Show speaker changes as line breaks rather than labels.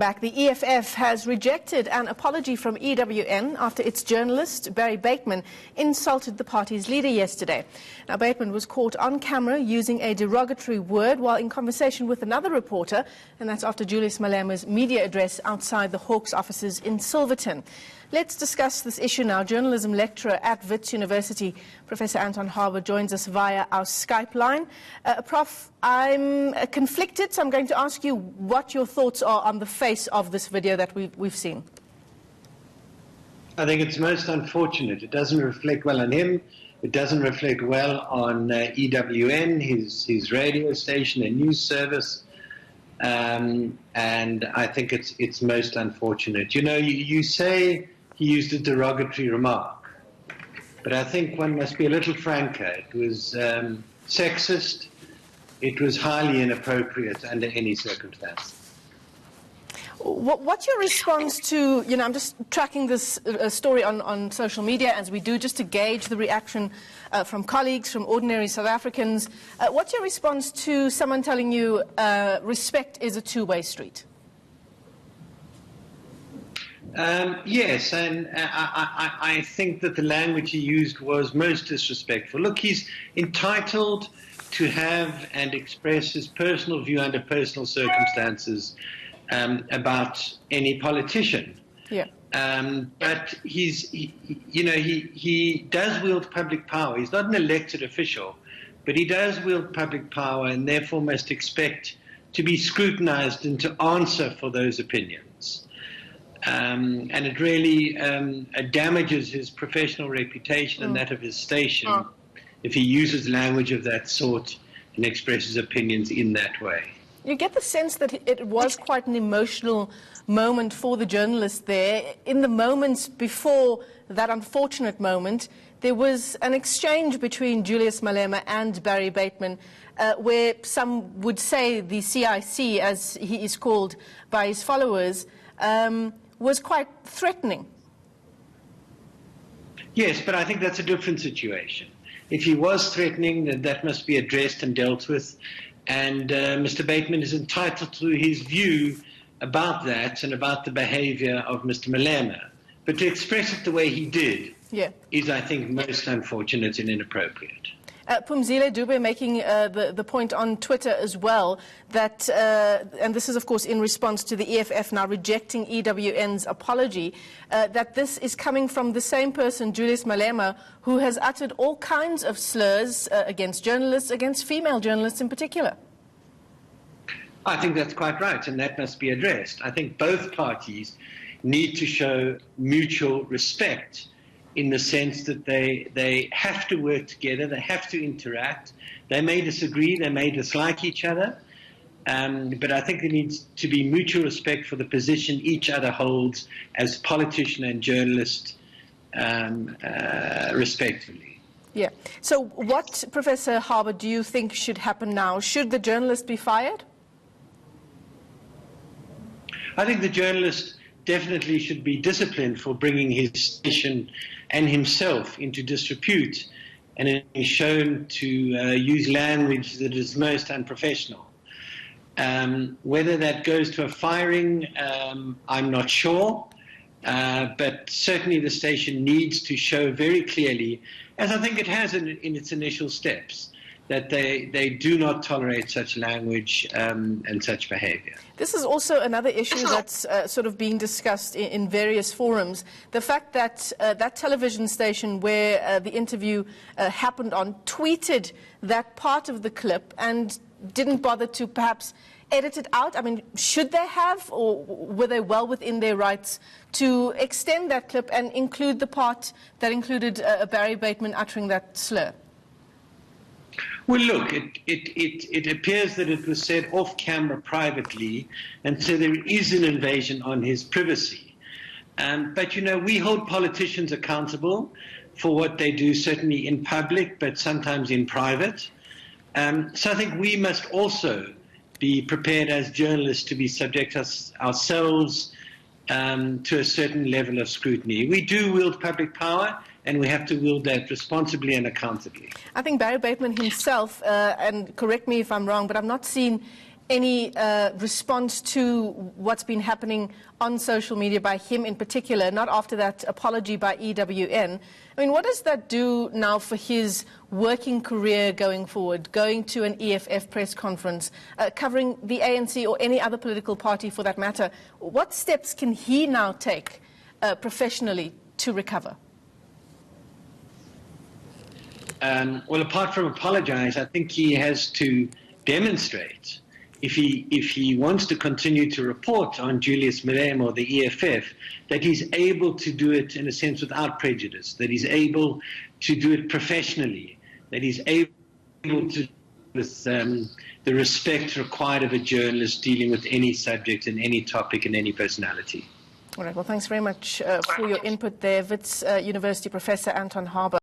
Back, the EFF has rejected an apology from EWN after its journalist, Barry Bateman, insulted the party's leader yesterday. Now, Bateman was caught on camera using a derogatory word while in conversation with another reporter, and that's after Julius Malema's media address outside the Hawks offices in Silverton. Let's discuss this issue now. Journalism lecturer at Wits University, Professor Anton Harber, joins us via our Skype line. Prof, I'm conflicted, so I'm going to ask you what your thoughts are on the face of this video that we've seen.
I think it's most unfortunate. It doesn't reflect well on him. It doesn't reflect well on EWN, his radio station and news service. And I think it's most unfortunate. You know, you say he used a derogatory remark, but I think one must be a little franker. It was sexist. It was highly inappropriate under any circumstance.
What's your response to, you know, I'm just tracking this story on social media, as we do, just to gauge the reaction from colleagues, from ordinary South Africans. What's your response to someone telling you respect is a two-way street?
Yes, and I think that the language he used was most disrespectful. Look, he's entitled to have and express his personal view under personal circumstances about any politician.
Yeah.
But he does wield public power. He's not an elected official, but he does wield public power and therefore must expect to be scrutinized and to answer for those opinions. And it really damages his professional reputation and that of his station if he uses language of that sort and expresses opinions in that way.
You get the sense that it was quite an emotional moment for the journalist there. In the moments before that unfortunate moment, there was an exchange between Julius Malema and Barry Bateman, where some would say the CIC, as he is called by his followers, was quite threatening.
Yes, but I think that's a different situation. If he was threatening, then that must be addressed and dealt with. And Mr. Bateman is entitled to his view about that and about the behavior of Mr. Malema. But to express it the way he did is, I think, most unfortunate and inappropriate.
Phumzile Dube making the point on Twitter as well that, and this is of course in response to the EFF now rejecting EWN's apology, that this is coming from the same person, Julius Malema, who has uttered all kinds of slurs against journalists, against female journalists in particular.
I think that's quite right, and that must be addressed. I think both parties need to show mutual respect in the sense that they have to work together, they have to interact. They may disagree, they may dislike each other, but I think there needs to be mutual respect for the position each other holds as politician and journalist, respectively.
Yeah. So what, Professor Harber, do you think should happen now? Should the journalist be fired?
I think the journalist definitely should be disciplined for bringing his station and himself into disrepute and is shown to use language that is most unprofessional. Whether that goes to a firing, I'm not sure, but certainly the station needs to show very clearly, as I think it has in its initial steps, that they do not tolerate such language and such behavior. This
is also another issue that's sort of being discussed in various forums. The fact that that television station where the interview happened on tweeted that part of the clip and didn't bother to perhaps edit it out. I mean, should they have, or were they well within their rights to extend that clip and include the part that included Barry Bateman uttering that slur?
Well, look, it appears that it was said off camera privately, and so there is an invasion on his privacy. But, you know, we hold politicians accountable for what they do, certainly in public, but sometimes in private. So I think we must also be prepared as journalists to be subject ourselves to a certain level of scrutiny. We do wield public power, and we have to wield that responsibly and accountably.
I think Barry Bateman himself, and correct me if I'm wrong, but I've not seen any response to what's been happening on social media by him in particular, not after that apology by EWN. I mean, what does that do now for his working career going forward, going to an EFF press conference, covering the ANC or any other political party for that matter? What steps can he now take professionally to recover?
Well, apart from apologize, I think he has to demonstrate, if he wants to continue to report on Julius Malema or the EFF, that he's able to do it in a sense without prejudice, that he's able to do it professionally, that he's able to with the respect required of a journalist dealing with any subject and any topic and any personality.
All right. Well, thanks very much for your input there, Wits University Professor Anton Harber.